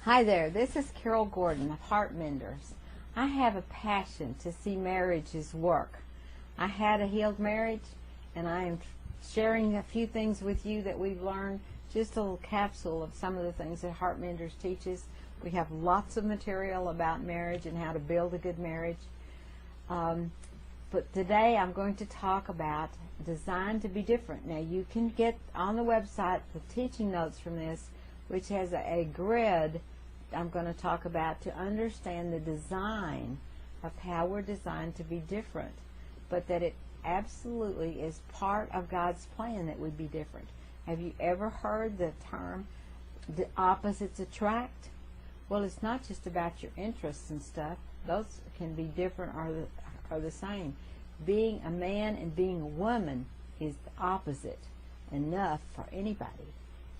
Hi there, this is Carol Gordon of Heart Menders. I have a passion to see marriages work. I had a healed marriage, and I am sharing a few things with you that we've learned, just a little capsule of some of the things that Heart Menders teaches. We have lots of material about marriage and how to build a good marriage. But today I'm going to talk about designed to be different. Now you can get on the website the teaching notes from this, which has a grid I'm going to talk about to understand the design of how we're designed to be different, but that it absolutely is part of God's plan that we be different. Have you ever heard the term the opposites attract? Well, it's not just about your interests and stuff. Those can be different or the same. Being a man and being a woman is the opposite enough for anybody.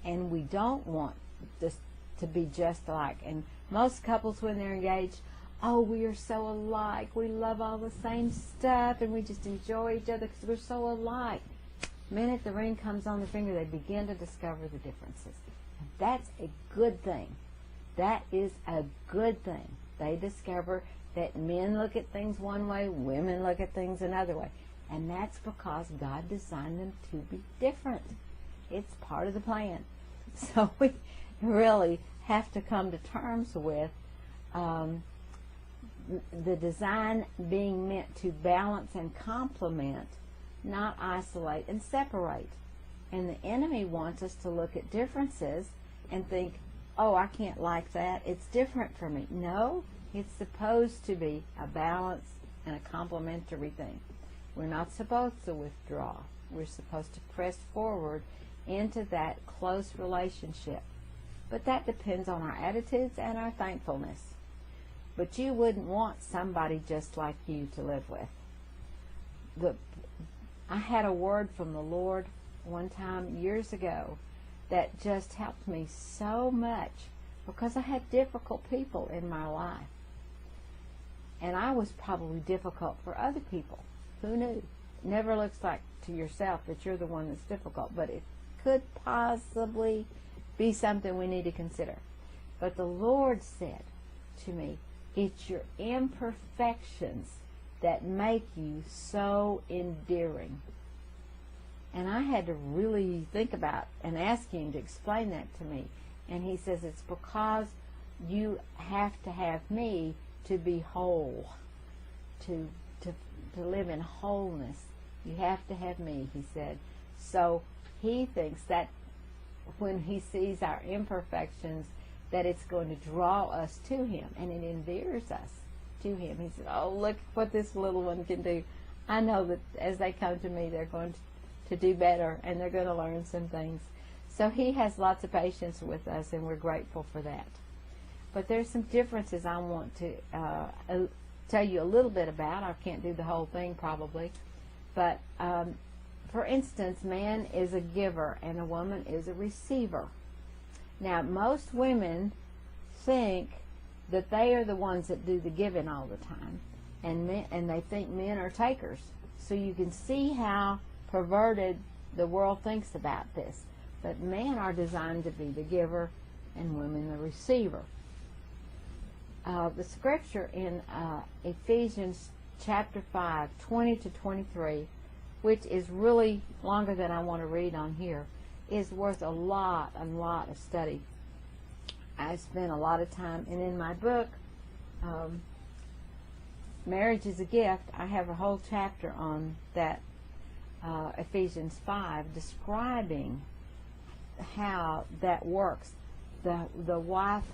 And we don't want this to be just alike. And most couples, when they're engaged, oh, we are so alike. We love all the same stuff, and we just enjoy each other because we're so alike. The minute the ring comes on the finger, they begin to discover the differences. And that's a good thing. That is a good thing. They discover that men look at things one way, women look at things another way. And that's because God designed them to be different. It's part of the plan. So we really have to come to terms with the design being meant to balance and complement, not isolate and separate. And the enemy wants us to look at differences and think, oh, I can't like that. It's different for me. No, it's supposed to be a balance and a complementary thing. We're not supposed to withdraw. We're supposed to press forward into that close relationship. But that depends on our attitudes and our thankfulness. But you wouldn't want somebody just like you to live with. I had a word from the Lord one time years ago that just helped me so much, because I had difficult people in my life. And I was probably difficult for other people. Who knew? It never looks like to yourself that you're the one that's difficult, but it could possibly be something we need to consider. But the Lord said to me, it's your imperfections that make you so endearing. And I had to really think about and ask Him to explain that to me. And He says, it's because you have to have me to be whole, to live in wholeness. You have to have me, He said. So He thinks that when He sees our imperfections, that it's going to draw us to Him, and it endears us to Him. He said, oh, look what this little one can do. I know that as they come to me, they're going to do better, and they're going to learn some things. So He has lots of patience with us, and we're grateful for that. But there's some differences I want to tell you a little bit about. I can't do the whole thing probably. But for instance, man is a giver and a woman is a receiver. Now, most women think that they are the ones that do the giving all the time, and they think men are takers. So you can see how perverted the world thinks about this. But men are designed to be the giver and women the receiver. The scripture in Ephesians chapter 5, 20 to 23, which is really longer than I want to read on here, is worth a lot of study. I spent a lot of time, and in my book, Marriage is a Gift, I have a whole chapter on that, Ephesians 5, describing how that works. The wife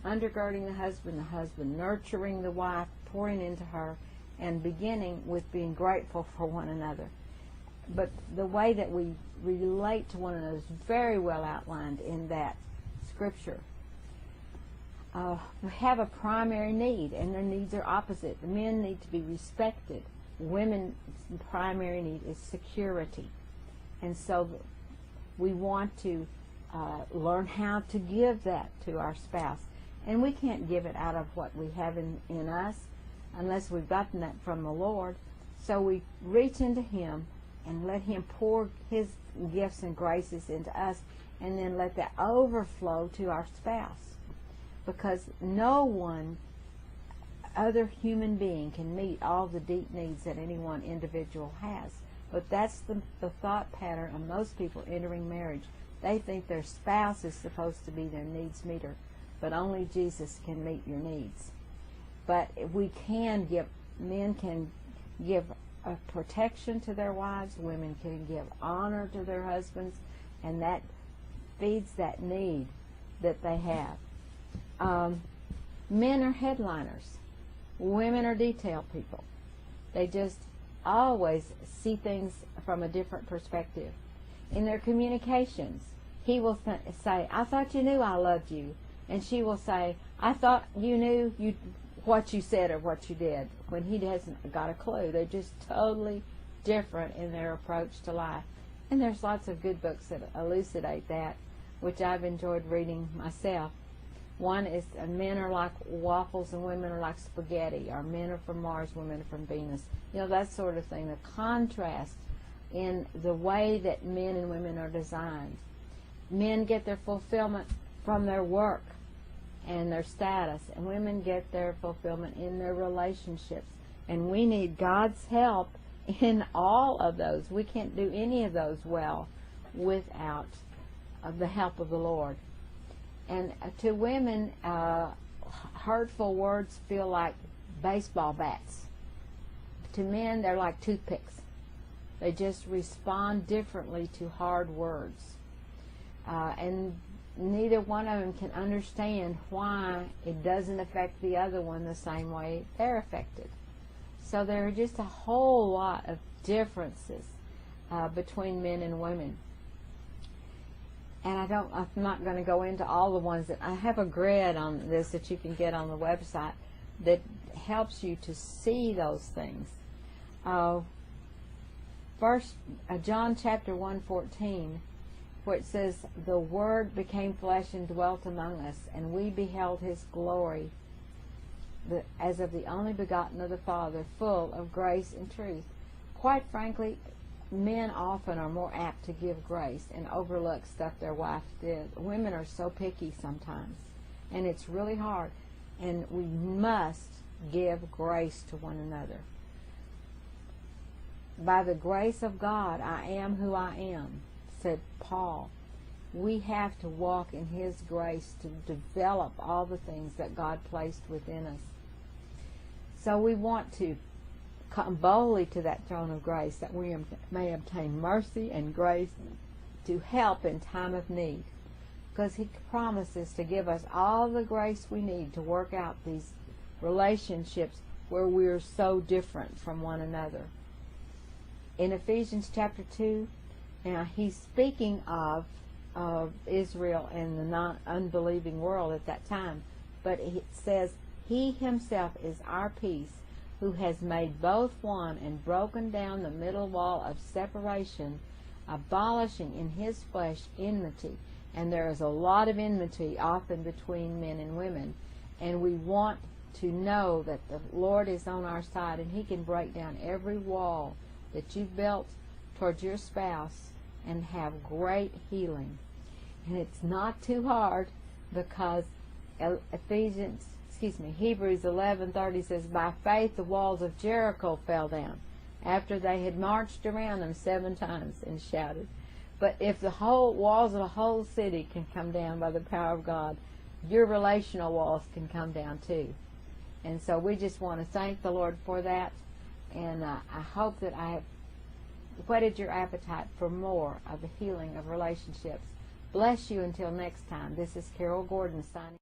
undergirding the husband nurturing the wife, pouring into her, and beginning with being grateful for one another. But the way that we relate to one another is very well outlined in that scripture. We have a primary need, and their needs are opposite. The men need to be respected. Women's primary need is security. And so we want to learn how to give that to our spouse. And we can't give it out of what we have in us unless we've gotten that from the Lord. So we reach into Him and let Him pour His gifts and graces into us, and then let that overflow to our spouse. because no one other human being can meet all the deep needs that any one individual has. But that's the thought pattern of most people entering marriage. They think their spouse is supposed to be their needs meter, but only Jesus can meet your needs. But men can give a protection to their wives, women can give honor to their husbands, and that feeds that need that they have. Men are headliners. Women are detail people. They just always see things from a different perspective. In their communications, he will say, I thought you knew I loved you. And she will say, I thought you knew what you said or what you did, when he hasn't got a clue. They're just totally different in their approach to life. And there's lots of good books that elucidate that, which I've enjoyed reading myself. One is men are like waffles and women are like spaghetti, or men are from Mars, women are from Venus. You know, that sort of thing. The contrast in the way that men and women are designed. Men get their fulfillment from their work and their status, and women get their fulfillment in their relationships. And we need God's help in all of those. We can't do any of those well without the help of the Lord. And to women, hurtful words feel like baseball bats. To men, they're like toothpicks. They just respond differently to hard words. And neither one of them can understand why it doesn't affect the other one the same way they're affected. So there are just a whole lot of differences between men and women. And I'm not going to go into all the ones that I have a grid on this that you can get on the website that helps you to see those things. First, John chapter 1:14, where it says, the Word became flesh and dwelt among us, and we beheld His glory, as of the only begotten of the Father, full of grace and truth. Quite frankly, men often are more apt to give grace and overlook stuff their wife did. Women are so picky sometimes, and it's really hard. And we must give grace to one another. By the grace of God, I am who I am, said Paul. We have to walk in His grace to develop all the things that God placed within us. So we want to come boldly to that throne of grace, that we may obtain mercy and grace to help in time of need, because He promises to give us all the grace we need to work out these relationships where we are so different from one another. In Ephesians chapter 2, now he's speaking of Israel and the non-unbelieving world at that time, but it says, He Himself is our peace, who has made both one and broken down the middle wall of separation, abolishing in His flesh enmity. And there is a lot of enmity often between men and women, and we want to know that the Lord is on our side, and He can break down every wall that you've built towards your spouse and have great healing. And it's not too hard, because Hebrews 11:30 says, by faith the walls of Jericho fell down after they had marched around them 7 times and shouted. But if the whole walls of a whole city can come down by the power of God, your relational walls can come down too. And so we just want to thank the Lord for that. And I hope that I have whetted your appetite for more of the healing of relationships. Bless you until next time. This is Carol Gordon signing.